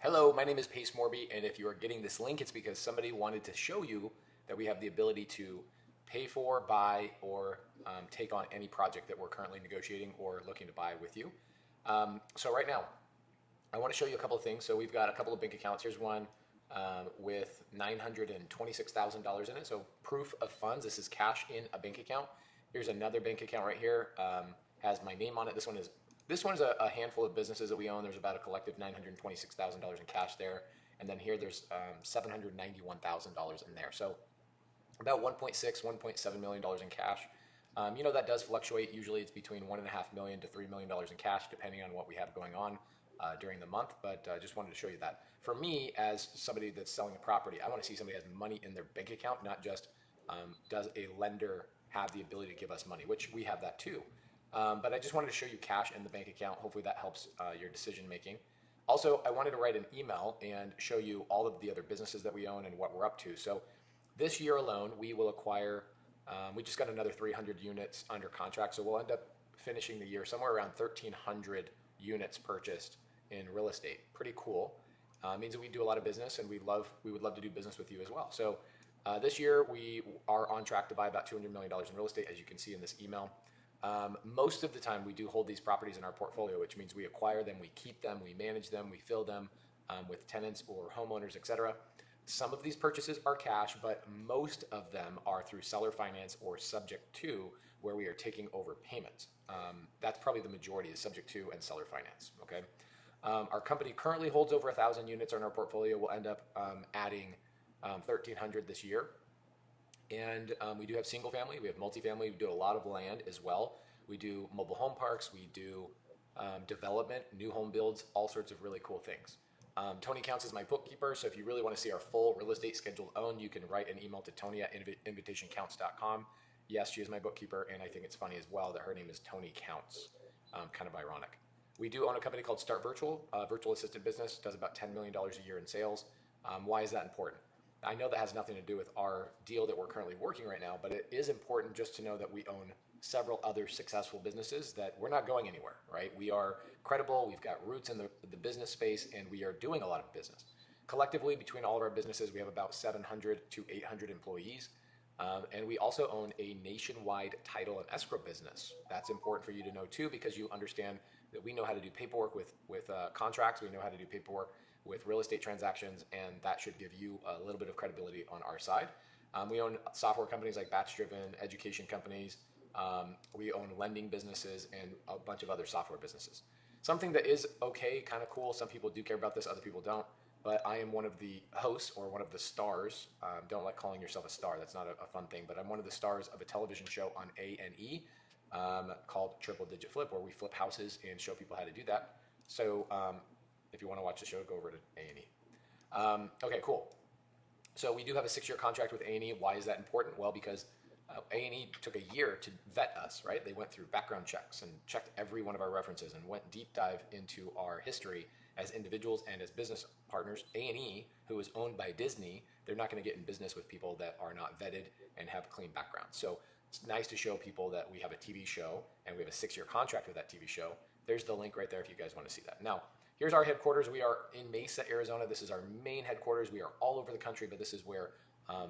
Hello, my name is Pace Morby, and if you are getting this link, it's because somebody wanted to show you that we have the ability to pay for, buy, or take on any project that we're currently negotiating or looking to buy with you. So right now, I want to show you a couple of things. So we've got a couple of bank accounts. Here's one with $926,000 in it. So proof of funds. This is cash in a bank account. Here's another bank account right here. Has my name on it. This one is a handful of businesses that we own. There's about a collective $926,000 in cash there. And then here there's $791,000 in there. So about $1.7 million in cash. That does fluctuate. Usually it's between $1.5 million to $3 million in cash, depending on what we have going on during the month. But I just wanted to show you that. For me, as somebody that's selling a property, I want to see somebody has money in their bank account, not just does a lender have the ability to give us money, which we have that too. But I just wanted to show you cash in the bank account. Hopefully that helps your decision making. Also, I wanted to write an email and show you all of the other businesses that we own and what we're up to. So this year alone, we will acquire, we just got another 300 units under contract. So we'll end up finishing the year somewhere around 1,300 units purchased in real estate. Pretty cool. Means that we do a lot of business, and we would love to do business with you as well. So this year we are on track to buy about $200 million in real estate, as you can see in this email. Most of the time we do hold these properties in our portfolio, which means we acquire them, we keep them, we manage them, we fill them with tenants or homeowners, etc. Some of these purchases are cash, but most of them are through seller finance or subject to, where we are taking over payments. That's probably the majority, is subject to and seller finance. Okay. Our company currently holds over 1,000 units in our portfolio. We'll end up adding 1,300 this year. And we do have single family, we have multifamily, we do a lot of land as well. We do mobile home parks, we do development, new home builds, all sorts of really cool things. Tony counts as my bookkeeper, so if you really want to see our full real estate schedule owned, you can write an email to Tony at invitationcounts.com. Yes, she is my bookkeeper, and I think it's funny as well that her name is Tony Counts. Kind of ironic. We do own a company called Start Virtual, virtual assistant business, does about $10 million a year in sales. Why is that important? I know that has nothing to do with our deal that we're currently working right now, but it is important just to know that we own several other successful businesses that we're not going anywhere, right? We are credible, we've got roots in the business space, and we are doing a lot of business. Collectively, between all of our businesses, we have about 700 to 800 employees. And we also own a nationwide title and escrow business. That's important for you to know too, because you understand that we know how to do paperwork with contracts, we know how to do paperwork with real estate transactions, and that should give you a little bit of credibility on our side. We own software companies like Batch Driven, education companies. We own lending businesses and a bunch of other software businesses. Something that is okay, kind of cool. Some people do care about this, other people don't. But I am one of the hosts, or one of the stars. Don't like calling yourself a star. That's not a fun thing. But I'm one of the stars of a television show on A&E called Triple Digit Flip, where we flip houses and show people how to do that. So if you want to watch the show, go over to A&E. Okay, cool. So we do have a 6-year contract with A&E. Why is that important? Well, because A&E took a year to vet us, right? They went through background checks and checked every one of our references and went deep dive into our history as individuals and as business partners. A&E, who is owned by Disney, they're not going to get in business with people that are not vetted and have clean backgrounds. So it's nice to show people that we have a TV show and we have a 6-year contract with that TV show. There's the link right there if you guys want to see that. Now, here's our headquarters. We are in Mesa, Arizona. This is our main headquarters. We are all over the country, but this is where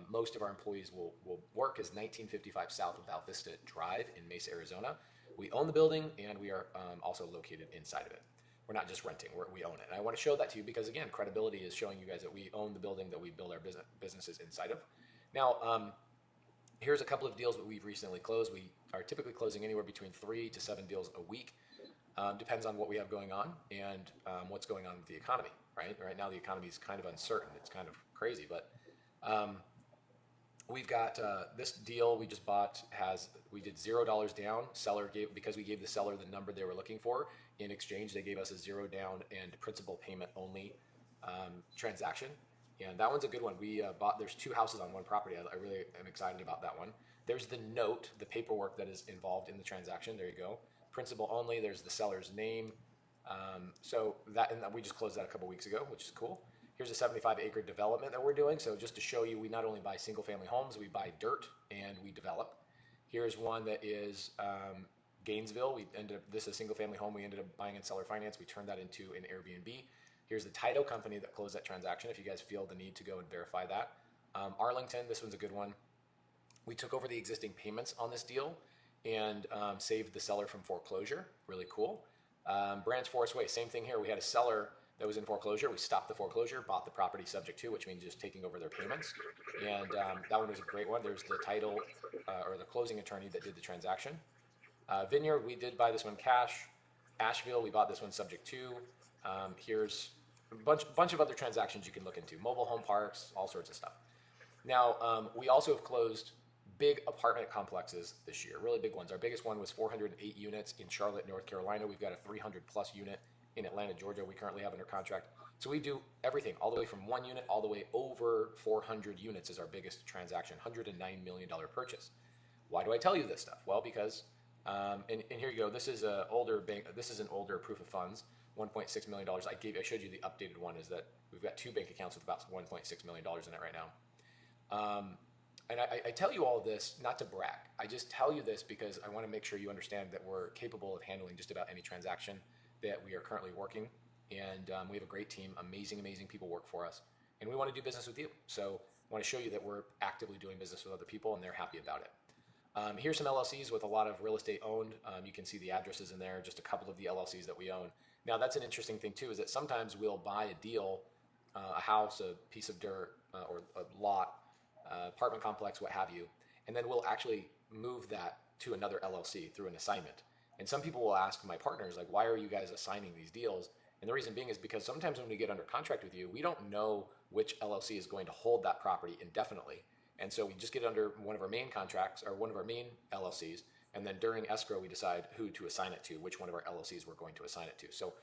most of our employees will work, is 1955 South of Val Vista Drive in Mesa, Arizona. We own the building, and we are also located inside of it. We're not just renting, we own it. And I want to show that to you because, again, credibility is showing you guys that we own the building that we build our businesses inside of. Now, here's a couple of deals that we've recently closed. We are typically closing anywhere between 3 to 7 deals a week. Depends on what we have going on and what's going on with the economy, right? Right now the economy is kind of uncertain. It's kind of crazy, but we've got this deal we just bought we did $0 down. Seller gave, because we gave the seller the number they were looking for. In exchange, they gave us a 0 down and principal payment only transaction. And that one's a good one. We there's 2 houses on one property. I really am excited about that one. There's the note, the paperwork that is involved in the transaction. There you go. Principal only. There's the seller's name. So that, and we just closed that a couple weeks ago, which is cool. Here's a 75-acre development that we're doing. So just to show you, we not only buy single-family homes, we buy dirt and we develop. Here's one that is Gainesville. This is a single-family home we ended up buying in seller finance. We turned that into an Airbnb. Here's the title company that closed that transaction if you guys feel the need to go and verify that. Arlington, this one's a good one. We took over the existing payments on this deal and saved the seller from foreclosure. Really cool. Branch Forest Way, same thing here. We had a seller that was in foreclosure. We stopped the foreclosure, bought the property subject to, which means just taking over their payments. And that one was a great one. There's the title or the closing attorney that did the transaction. Vineyard, we did buy this one cash. Asheville, we bought this one subject to. Here's a bunch of other transactions you can look into. Mobile home parks, all sorts of stuff. Now, we also have closed big apartment complexes this year, really big ones. Our biggest one was 408 units in Charlotte, North Carolina. We've got a 300 plus unit in Atlanta, Georgia, we currently have under contract. So we do everything, all the way from 1 unit all the way over 400 units is our biggest transaction, $109 million purchase. Why do I tell you this stuff? Well, because, and here you go, this is an older proof of funds, $1.6 million. I showed you the updated one, is that we've got 2 bank accounts with about $1.6 million in it right now. And I tell you all of this not to brag. I just tell you this because I want to make sure you understand that we're capable of handling just about any transaction that we are currently working. And we have a great team, amazing people work for us. And we want to do business with you. So I want to show you that we're actively doing business with other people and they're happy about it. Here's some LLCs with a lot of real estate owned. You can see the addresses in there, just a couple of the LLCs that we own. Now that's an interesting thing too, is that sometimes we'll buy a deal, a house, a piece of dirt, or a lot, apartment complex, what have you, and then we'll actually move that to another LLC through an assignment. And some people will ask my partners, like, why are you guys assigning these deals? And the reason being is because sometimes when we get under contract with you, we don't know which LLC is going to hold that property indefinitely. And so we just get under one of our main contracts or one of our main LLCs, and then during escrow, we decide who to assign it to, which one of our LLCs we're going to assign it to. So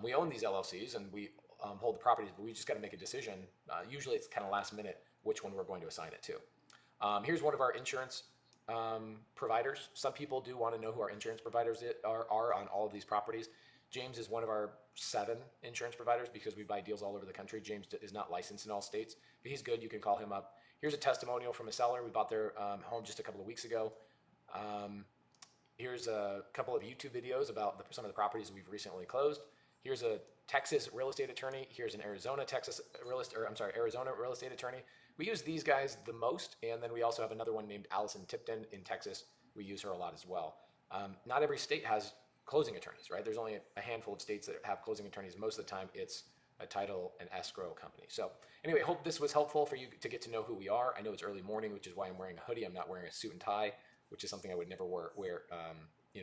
we own these LLCs and we hold the properties, but we just got to make a decision. Usually it's kind of last minute which one we're going to assign it to. Here's one of our insurance providers. Some people do want to know who our insurance providers are on all of these properties. James is one of our 7 insurance providers because we buy deals all over the country. James is not licensed in all states, but he's good. You can call him up. Here's a testimonial from a seller. We bought their home just a couple of weeks ago. Here's a couple of YouTube videos about some of the properties we've recently closed. Here's a Texas real estate attorney. Here's an Arizona real estate attorney. We use these guys the most, and then we also have another one named Allison Tipton in Texas. We use her a lot as well. Not every state has closing attorneys, right? There's only a handful of states that have closing attorneys. Most of the time, it's a title and escrow company. So anyway, hope this was helpful for you to get to know who we are. I know it's early morning, which is why I'm wearing a hoodie. I'm not wearing a suit and tie, which is something I would never wear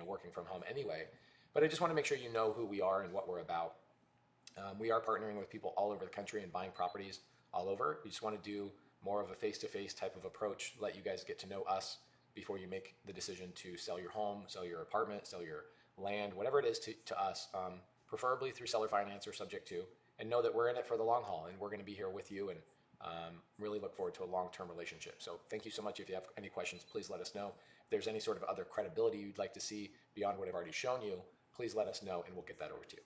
working from home anyway. But I just want to make sure you know who we are and what we're about. We are partnering with people all over the country and buying properties all over. We just want to do more of a face-to-face type of approach, let you guys get to know us before you make the decision to sell your home, sell your apartment, sell your land, whatever it is to us, preferably through seller finance or subject to, and know that we're in it for the long haul and we're going to be here with you and really look forward to a long-term relationship. So thank you so much. If you have any questions, please let us know. If there's any sort of other credibility you'd like to see beyond what I've already shown you, please let us know and we'll get that over to you.